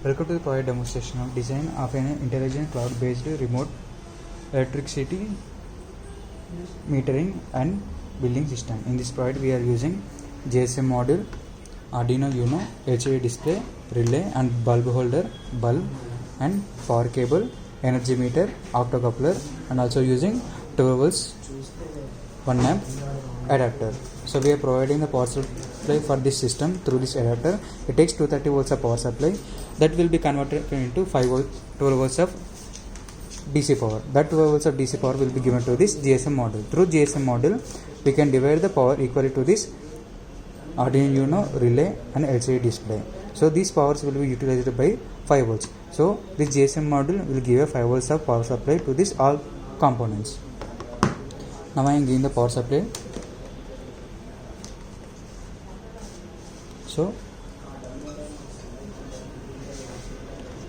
Welcome to the project demonstration of design of an intelligent cloud-based remote electricity metering and billing system. In this project we are using GSM module, Arduino Uno, HID display, relay and bulb holder, bulb and power cable, energy meter, optocoupler, and also using 12 volts 1 amp adapter. So we are providing the power supply for this system through this adapter. It takes 230 volts of power supply that will be converted into 12 volts of DC power. That 12 volts of DC power will be given to this GSM module. Through GSM module we can divide the power equally to this Arduino Uno, relay and LCD display. So these powers will be utilized by 5 volts. So this GSM module will give a 5 volts of power supply to this all components. Now I am giving the power supply. So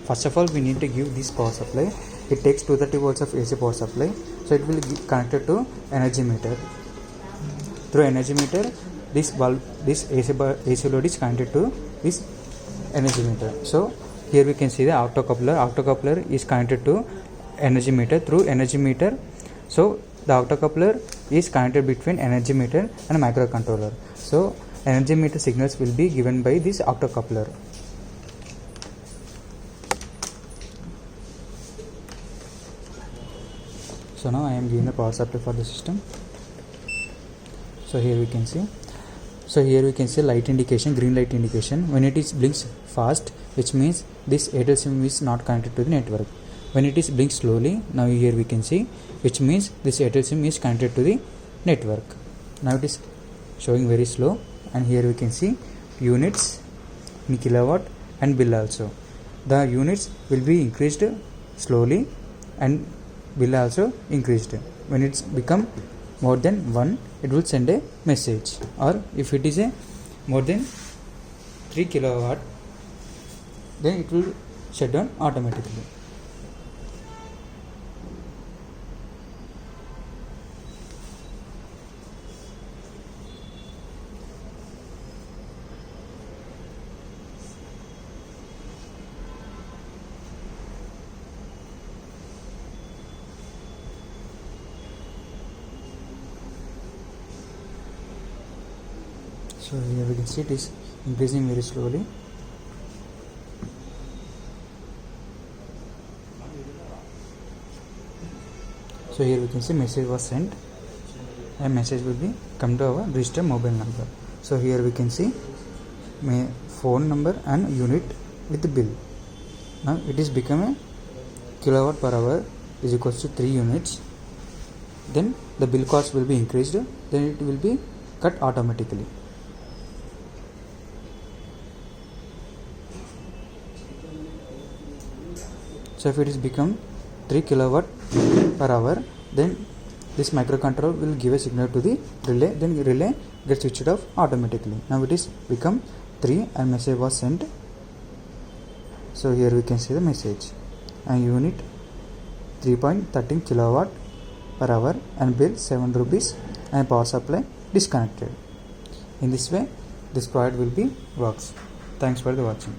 first of all we need to give this power supply. It takes 230 volts of AC power supply. So it will be connected to energy meter. Through energy meter, this bulb, this AC load is connected to this energy meter. So here we can see the optocoupler. Optocoupler is connected to energy meter through energy meter. So the optocoupler is connected between energy meter and microcontroller. So energy meter signals will be given by this optocoupler. So now I am giving the power supply for the system. So here we can see. So here we can see light indication, green light indication. When it is blinks fast, which means this Airtel SIM is not connected to the network. When it is blinks slowly, now here we can see, which means this Airtel SIM is connected to the network. Now it is showing very slow, and here we can see units in kilowatt and bill also. The units will be increased slowly and bill also increased. When it's become more than 1, it will send a message, or if it is a more than 3 kilowatt, then it will shut down automatically. So here we can see it is increasing very slowly. So here we can see message was sent, and message will be come to our registered mobile number. So here we can see my phone number and unit with the bill. Now it is become a kilowatt per hour is equals to 3 units. Then the bill cost will be increased. Then it will be cut automatically. So if it is become 3 kilowatt per hour, then this microcontroller will give a signal to the relay, then relay gets switched off automatically. Now it is become 3 and message was sent. So here we can see the message, and unit 3.13 kilowatt per hour and bill 7 rupees and power supply disconnected. In this way this product will be works. Thanks for the watching.